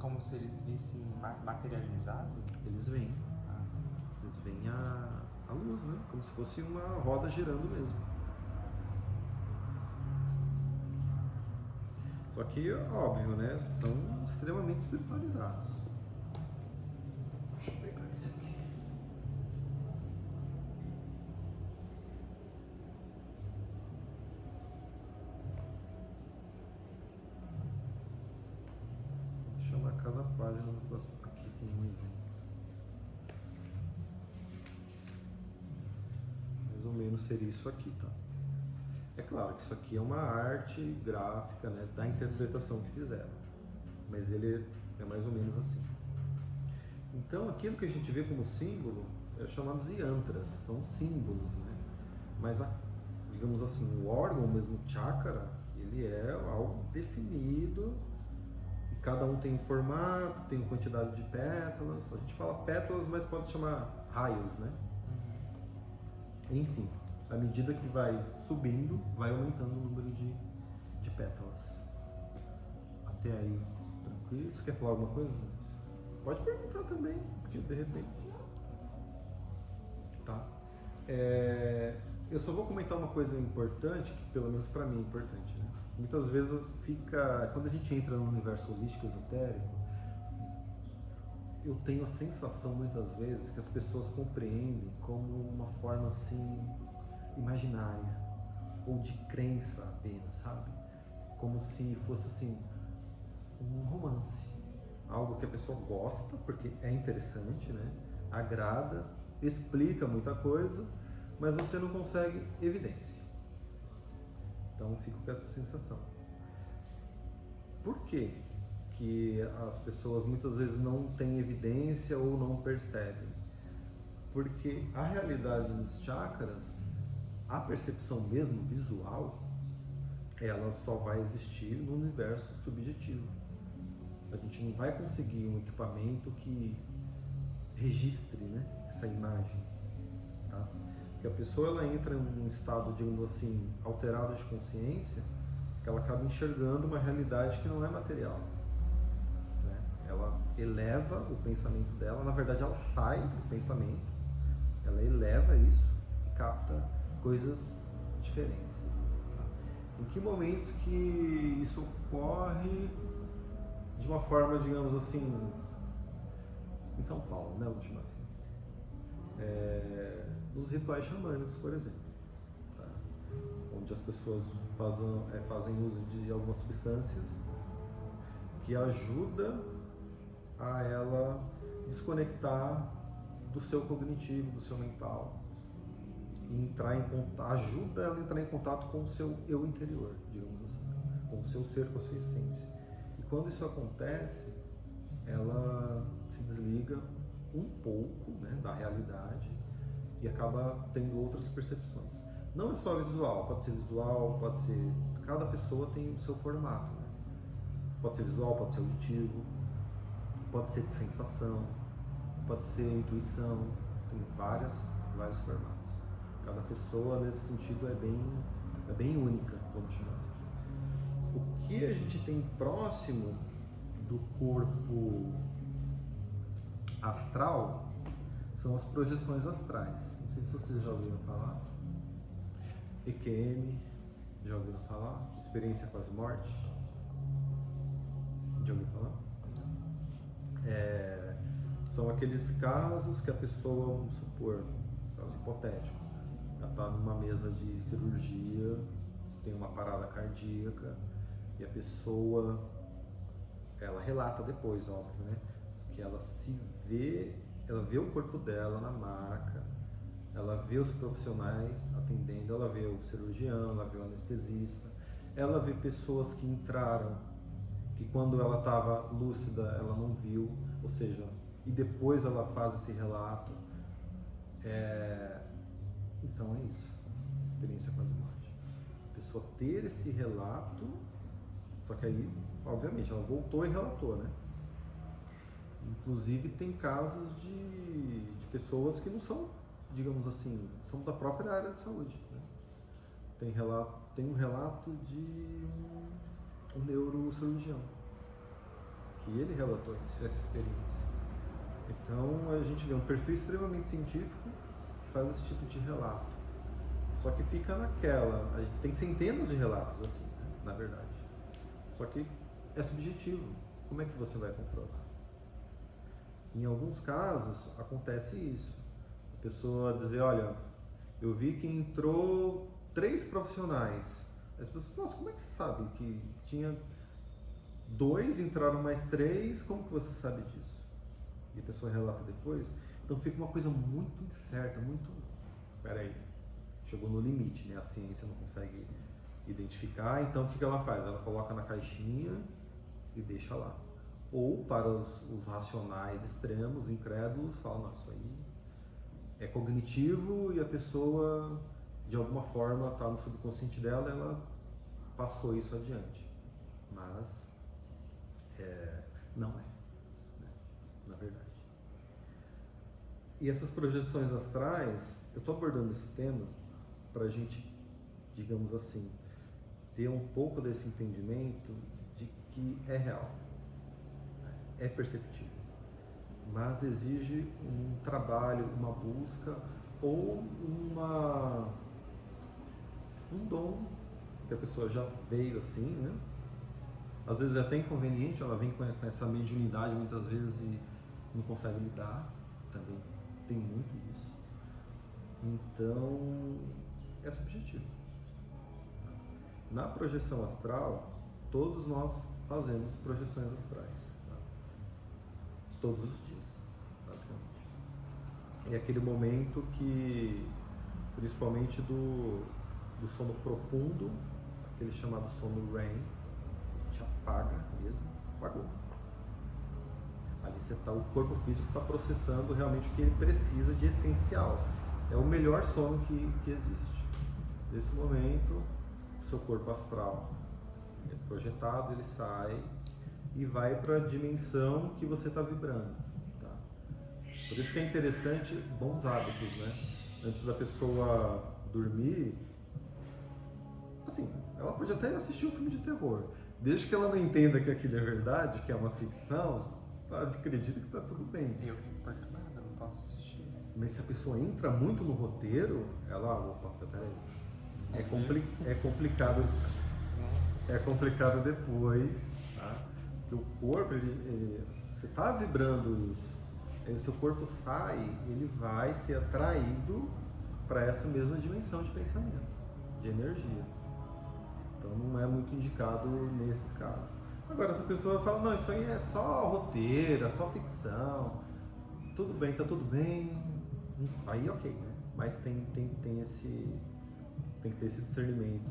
como se eles vissem materializado? Eles vêm. Ah, Eles veem a luz, né? Como se fosse uma roda girando mesmo. Só que, óbvio, né? São extremamente espiritualizados. Deixa eu pegar esse aqui. Vou chamar cada página do próximo. Aqui tem um exemplo. Mais ou menos seria isso aqui, tá? É claro que isso aqui é uma arte gráfica, né, da interpretação que fizeram, mas ele é mais ou menos assim. Então, aquilo que a gente vê como símbolo é chamado de yantras, são símbolos, né? Mas, digamos assim, o órgão mesmo, o chakra, ele é algo definido e cada um tem um formato, tem uma quantidade de pétalas. A gente fala pétalas, mas pode chamar raios, né? Enfim, à medida que vai subindo, vai aumentando o número de pétalas. Até aí, tranquilo? Você quer falar alguma coisa? Pode perguntar também, porque de repente. Tá. Eu só vou comentar uma coisa importante, que pelo menos para mim é importante, né? Muitas vezes quando a gente entra no universo holístico esotérico, eu tenho a sensação muitas vezes que as pessoas compreendem como uma forma assim imaginária ou de crença apenas, sabe? Como se fosse assim um romance, algo que a pessoa gosta porque é interessante, né? Agrada, explica muita coisa, mas você não consegue evidência. Então eu fico com essa sensação. Por quê que as pessoas muitas vezes não têm evidência ou não percebem? Porque a realidade dos chakras, a percepção mesmo visual, ela só vai existir no universo subjetivo. A gente não vai conseguir um equipamento que registre, né, essa imagem, tá? Porque a pessoa ela entra em um estado, digamos assim, alterado de consciência, que ela acaba enxergando uma realidade que não é material, né? Ela eleva o pensamento dela, na verdade ela sai do pensamento, ela eleva isso e capta coisas diferentes. Tá? Em que momentos que isso ocorre de uma forma, digamos assim, em São Paulo, né, última assim, nos rituais xamânicos, por exemplo, tá? Onde as pessoas fazem uso de algumas substâncias que ajudam a ela desconectar do seu cognitivo, do seu mental, e ajuda ela a entrar em contato com o seu eu interior, digamos assim, com o seu ser, com a sua essência. E quando isso acontece, ela se desliga um pouco, né, da realidade e acaba tendo outras percepções. Não é só visual, pode ser. Cada pessoa tem o seu formato, né? Pode ser visual, pode ser auditivo, pode ser de sensação, pode ser intuição, tem vários formatos. Cada pessoa nesse sentido é bem única, vamos chamar assim. O que a gente tem próximo do corpo astral são as projeções astrais. Não sei se vocês já ouviram falar. EQM, já ouviram falar? Experiência quase-morte? Já ouviram falar? São aqueles casos que a pessoa, vamos supor, caso hipotético, ela está numa mesa de cirurgia, tem uma parada cardíaca e a pessoa, ela relata depois, óbvio, né, que ela vê o corpo dela na maca, ela vê os profissionais atendendo, ela vê o cirurgião, ela vê o anestesista, ela vê pessoas que entraram, que quando ela estava lúcida ela não viu, ou seja, e depois ela faz esse relato. Então é isso, experiência quase-morte. A pessoa ter esse relato, só que aí, obviamente, ela voltou e relatou, né? Inclusive tem casos de pessoas que não são, digamos assim, são da própria área de saúde, né? Tem um relato de um neurocirurgião que que ele relatou isso, essa experiência. Então a gente vê um perfil extremamente científico que faz esse tipo de relato. Só que fica naquela, a gente tem centenas de relatos assim, né, na verdade. Só que é subjetivo. Como é que você vai controlar? Em alguns casos acontece isso. A pessoa dizer, olha, eu vi que entrou 3 profissionais. As pessoas, nossa, como é que você sabe que tinha 2, entraram mais 3, como que você sabe disso? E a pessoa relata depois. Então fica uma coisa muito incerta, muito... Peraí, chegou no limite, né? A ciência não consegue identificar, então o que ela faz? Ela coloca na caixinha e deixa lá. Ou para os racionais extremos, incrédulos, fala, não, isso aí é cognitivo e a pessoa, de alguma forma, está no subconsciente dela, ela passou isso adiante. Mas não é, né? Na verdade. E essas projeções astrais, eu estou abordando esse tema para a gente, digamos assim, ter um pouco desse entendimento de que é real, é perceptível, mas exige um trabalho, uma busca ou um dom que a pessoa já veio assim, né? Às vezes é até inconveniente, ela vem com essa mediunidade muitas vezes e não consegue lidar, também tem muito isso. Então, é subjetivo. Na projeção astral, todos nós fazemos projeções astrais, tá? Todos os dias, basicamente. É aquele momento que, principalmente do sono profundo, aquele chamado sono REM, a gente apaga mesmo, apagou. Ali você tá, o corpo físico está processando realmente o que ele precisa de essencial. É o melhor sono que existe. Nesse momento, seu corpo astral é projetado, ele sai e vai para a dimensão que você está vibrando. Tá? Por isso que é interessante bons hábitos, né? Antes da pessoa dormir, assim, ela pode até assistir um filme de terror. Desde que ela não entenda que aquilo é verdade, que é uma ficção, ela acredita que está tudo bem. Eu fico perturbada, não posso assistir isso. Mas se a pessoa entra muito no roteiro, ela, opa, peraí. É complicado. É complicado depois, tá? Porque o corpo, você está vibrando isso, aí o seu corpo sai, ele vai ser atraído para essa mesma dimensão de pensamento, de energia. Então não é muito indicado nesses casos. Agora, se a pessoa fala, não, isso aí é só roteiro, é só ficção, tudo bem, tá tudo bem, aí ok, né? Mas tem que ter esse discernimento.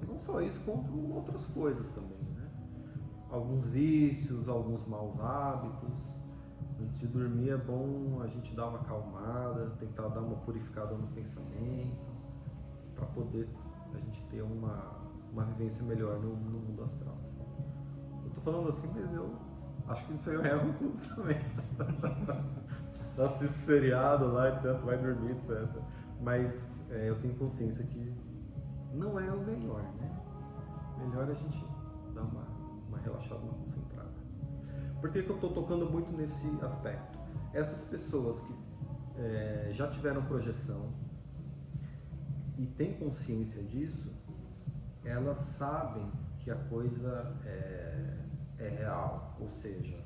Não só isso, como outras coisas também, né? Alguns vícios, alguns maus hábitos. Antes de dormir é bom a gente dar uma acalmada, tentar dar uma purificada no pensamento, para poder a gente ter uma vivência melhor no mundo astral. Eu tô falando assim, mas eu acho que isso aí é um assunto também. Assiste seriado lá, etc, vai dormir, etc. Mas eu tenho consciência que não é o melhor, né? Melhor a gente dar uma relaxada, uma concentrada. Por que eu estou tocando muito nesse aspecto? Essas pessoas que já tiveram projeção e têm consciência disso, elas sabem que a coisa é real, ou seja,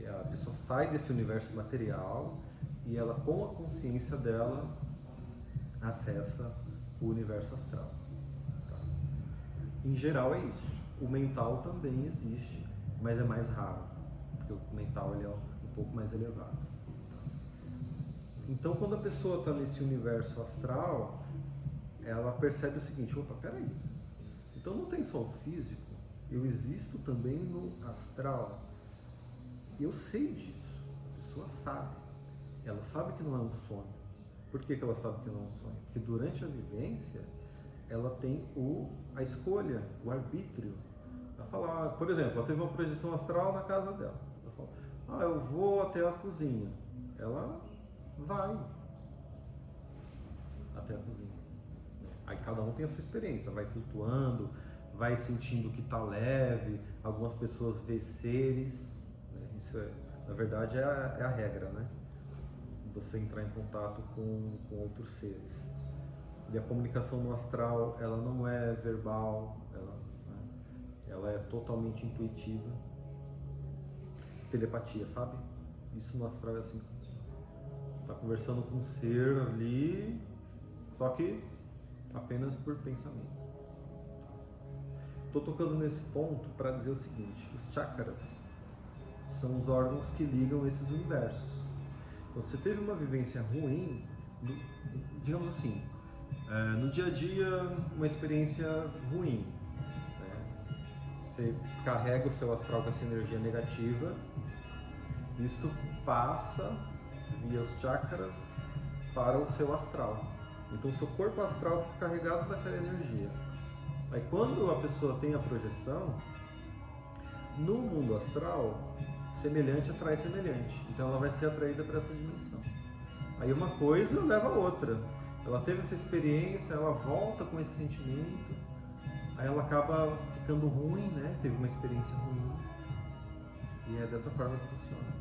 a pessoa sai desse universo material e ela, com a consciência dela, acessa o universo astral. Tá? Em geral é isso. O mental também existe, mas é mais raro, porque o mental ele é um pouco mais elevado. Então, quando a pessoa está nesse universo astral, ela percebe o seguinte: opa, peraí, então não tem só o físico, eu existo também no astral. Eu sei disso, a pessoa sabe. Ela sabe que não é um sonho. Por que ela sabe que não é um sonho? Porque durante a vivência, ela tem a escolha, o arbítrio. Ela fala, por exemplo, ela teve uma projeção astral na casa dela. Ela fala, eu vou até a cozinha. Ela vai até a cozinha. Aí cada um tem a sua experiência, vai flutuando, vai sentindo que está leve, algumas pessoas vê seres, né? Isso na verdade é a regra, né? Você entrar em contato com outros seres. E a comunicação no astral, ela não é verbal, ela é totalmente intuitiva. Telepatia, sabe? Isso no astral é assim que funciona. Tá conversando com um ser ali, só que apenas por pensamento. Estou tocando nesse ponto para dizer o seguinte: os chakras são os órgãos que ligam esses universos. Então, você teve uma vivência ruim, digamos assim, no dia a dia, uma experiência ruim, né? Você carrega o seu astral com essa energia negativa, isso passa via os chakras para o seu astral. Então, o seu corpo astral fica carregado daquela energia. Aí, quando a pessoa tem a projeção, no mundo astral, semelhante atrai semelhante. Então, ela vai ser atraída para essa dimensão. Aí, uma coisa leva a outra. Ela teve essa experiência, ela volta com esse sentimento, aí ela acaba ficando ruim, né? Teve uma experiência ruim. E é dessa forma que funciona.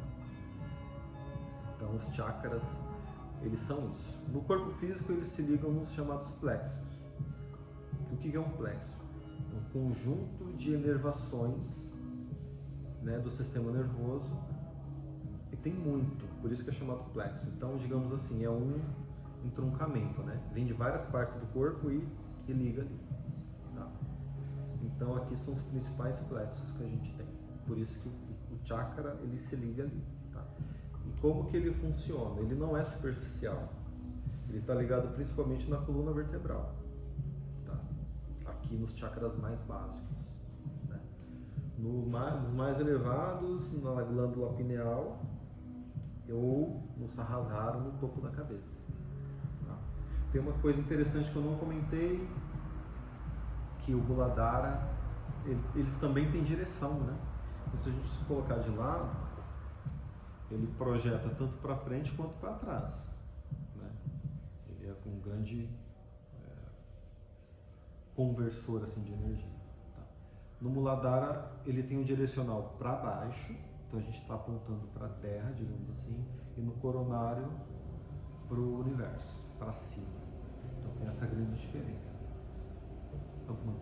Então, os chakras, eles são isso. No corpo físico, eles se ligam nos chamados plexos. O que é um plexo? Um conjunto de inervações, né, do sistema nervoso, e tem muito, por isso que é chamado plexo. Então, digamos assim, é um entroncamento, né? Vem de várias partes do corpo e liga ali. Tá? Então, aqui são os principais plexos que a gente tem. Por isso que o chakra, ele se liga ali. Tá? E como que ele funciona? Ele não é superficial. Ele está ligado principalmente na coluna vertebral. Aqui nos chakras mais básicos, né? Nos mais elevados, na glândula pineal ou no Sahasrara, no topo da cabeça. Tá? Tem uma coisa interessante que eu não comentei, que o Muladhara, eles também têm direção, né? Então, se a gente se colocar de lado, ele projeta tanto para frente quanto para trás, né? Ele é com um grande conversor assim, de energia. Tá? No Muladhara, ele tem um direcional para baixo, então a gente está apontando para a Terra, digamos assim, e no coronário para o universo, para cima. Então tem essa grande diferença. Alguma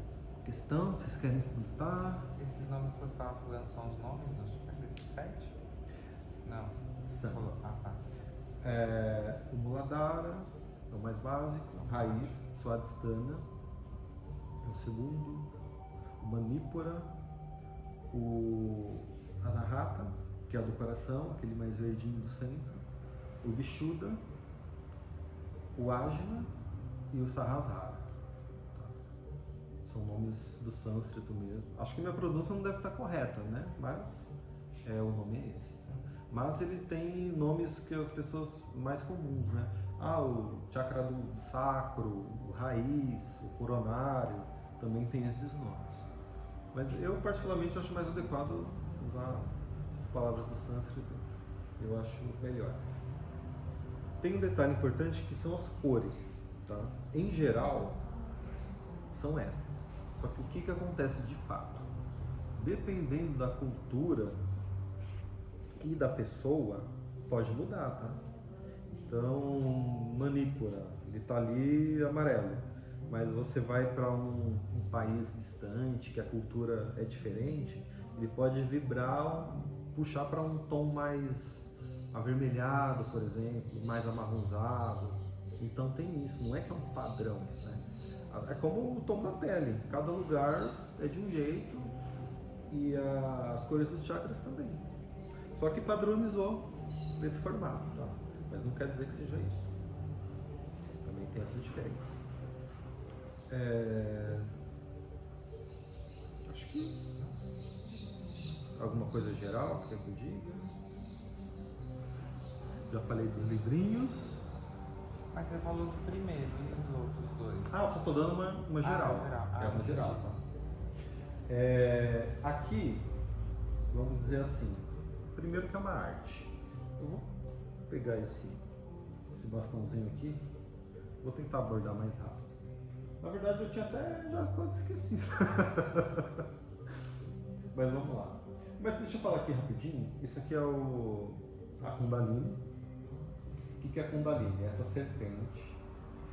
questão que vocês querem comentar? Esses nomes que você estava falando são os nomes dos chakras desses 7? Não. São. Ah, tá. O Muladhara é o mais básico, Raiz, Swadhisthana, o segundo, o Manipura, o Anahata, que é o do coração, aquele mais verdinho do centro, o Vishuddha, o Ajna e o Sahasrara. Tá? São nomes do sânscrito mesmo. Acho que minha pronúncia não deve estar correta, né? Mas o nome é esse. Tá? Mas ele tem nomes que as pessoas mais comuns, né? O chakra do sacro, o raiz, o coronário, também tem esses nomes. Mas eu particularmente acho mais adequado usar essas palavras do sânscrito, eu acho melhor. Tem um detalhe importante que são as cores, tá? Em geral, são essas. Só que o que acontece de fato? Dependendo da cultura e da pessoa, pode mudar, tá? Então, Manipura, ele tá ali amarelo, mas você vai para um país distante, que a cultura é diferente, ele pode vibrar, puxar para um tom mais avermelhado, por exemplo, mais amarronzado. Então tem isso, não é que é um padrão, né? É como o tom da pele, cada lugar é de um jeito e as cores dos chakras também. Só que padronizou nesse formato, tá? Mas não quer dizer que seja isso. Também tem essa diferença. Acho que alguma coisa geral que eu diga. Já falei dos livrinhos. Mas você falou do primeiro e os outros dois? Eu só estou dando uma geral. Uma geral. Tá? Aqui, vamos dizer assim, primeiro que é uma arte. Eu vou pegar esse bastãozinho aqui, vou tentar abordar mais rápido. Na verdade eu tinha até já quase esquecido. Mas vamos lá. Mas deixa eu falar aqui rapidinho. Isso aqui é a Kundalini. O que é a Kundalini? Essa serpente.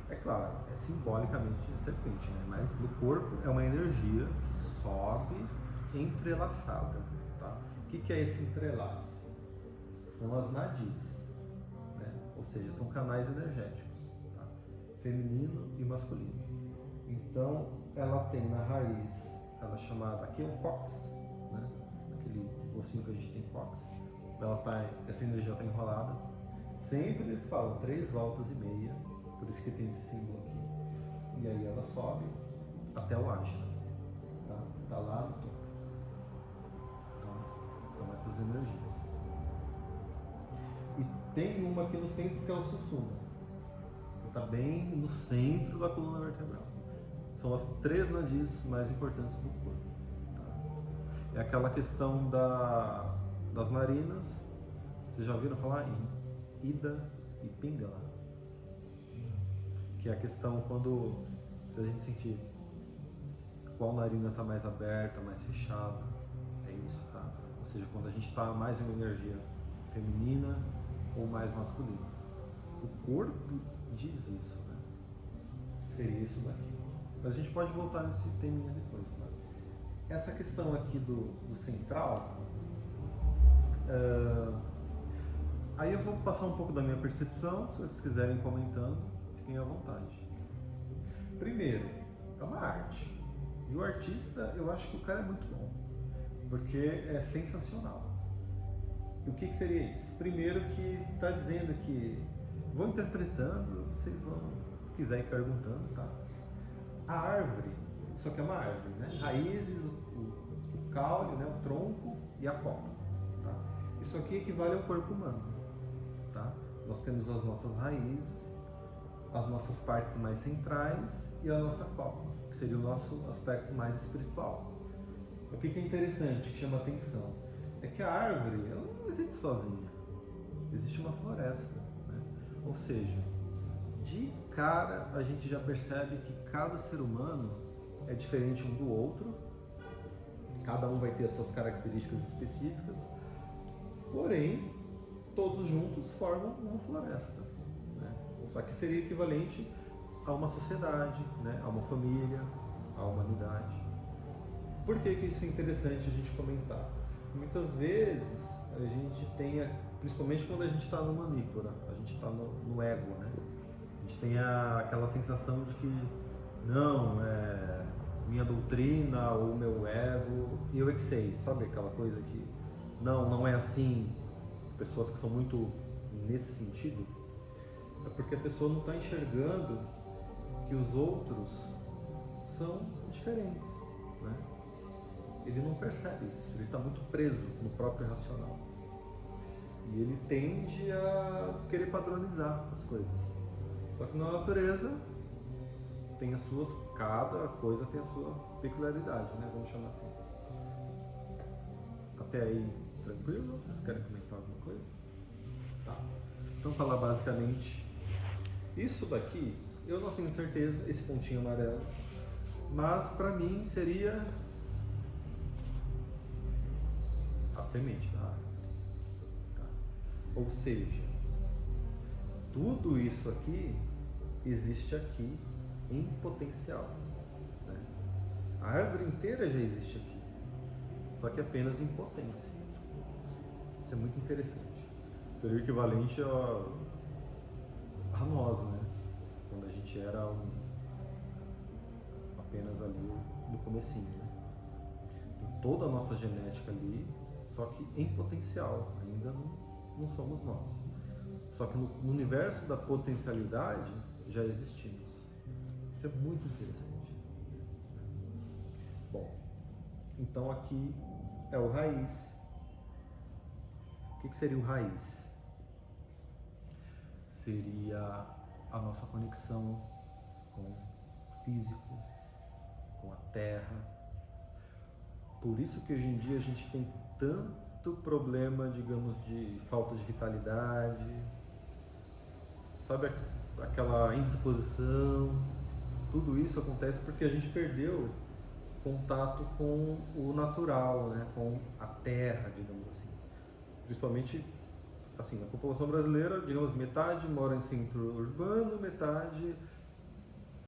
É claro, é simbolicamente de serpente, né? Mas no corpo é uma energia que sobe entrelaçada. Tá? O que é esse entrelaço? São as nadis, né? Ou seja, são canais energéticos, tá? Feminino e masculino. Então, ela tem na raiz, ela é chamada, aqui é o cox, né? Aquele ossinho que a gente tem cox. Essa energia está enrolada. Sempre eles falam 3 voltas e meia, por isso que tem esse símbolo aqui. E aí ela sobe até o Ajna, tá? Tá lá no topo. Então, são essas energias. E tem uma aqui no centro que é o Sushumna. Está bem no centro da coluna vertebral. São as 3 nadis mais importantes do corpo. Tá? É aquela questão das narinas. Vocês já ouviram falar em Ida e Pingala? Que é a questão quando se a gente sentir qual narina está mais aberta, mais fechada. É isso, tá? Ou seja, quando a gente está mais em uma energia feminina ou mais masculina. O corpo diz isso, né? Seria isso daqui. Mas a gente pode voltar nesse tema depois, tá? Essa questão aqui do central, aí eu vou passar um pouco da minha percepção, se vocês quiserem comentando, fiquem à vontade. Primeiro, é uma arte. E o artista, eu acho que o cara é muito bom, porque é sensacional. E o que seria isso? Primeiro que está dizendo que vou interpretando, vocês vão, se quiserem ir perguntando, tá? A árvore, isso aqui é uma árvore, né? Raízes, o caule, né? O tronco e a copa. Tá? Isso aqui equivale ao corpo humano. Tá? Nós temos as nossas raízes, as nossas partes mais centrais e a nossa copa, que seria o nosso aspecto mais espiritual. O que é interessante, que chama atenção, é que a árvore ela não existe sozinha, existe uma floresta, né? Ou seja, de cara a gente já percebe que cada ser humano é diferente um do outro, cada um vai ter as suas características específicas, porém todos juntos formam uma floresta, né? Só que seria equivalente a uma sociedade, né? A uma família, à humanidade. Por que isso é interessante a gente comentar? Muitas vezes a gente tem, principalmente quando a gente está no manipura, a gente está no ego, né? A gente tem aquela sensação de que não, minha doutrina ou meu ego, eu é que sei, sabe aquela coisa que não é assim. Pessoas que são muito nesse sentido, é porque a pessoa não está enxergando que os outros são diferentes, né? Ele não percebe isso, ele está muito preso no próprio racional. E ele tende a querer padronizar as coisas. Só que na natureza tem cada coisa tem a sua peculiaridade, né? Vamos chamar assim. Até aí, tranquilo? Vocês querem comentar alguma coisa? Tá. Então falar basicamente isso daqui, eu não tenho certeza, esse pontinho amarelo, mas para mim seria a semente da árvore. Tá? Ou seja, tudo isso aqui existe aqui em potencial, né? A árvore inteira já existe aqui, só que apenas em potência. Isso é muito interessante. Seria o equivalente a nós, né? Quando a gente era apenas ali no comecinho, né? Então, toda a nossa genética ali, só que em potencial, ainda não somos nós. Só que no universo da potencialidade já existimos. Isso é muito interessante. Bom, então aqui é o raiz. O que seria o raiz? Seria a nossa conexão com o físico, com a terra. Por isso que hoje em dia a gente tem tanto problema, digamos, de falta de vitalidade, sabe, aquela indisposição, tudo isso acontece porque a gente perdeu contato com o natural, né? Com a terra, digamos assim. Principalmente, assim, a população brasileira, digamos, metade mora em centro urbano, metade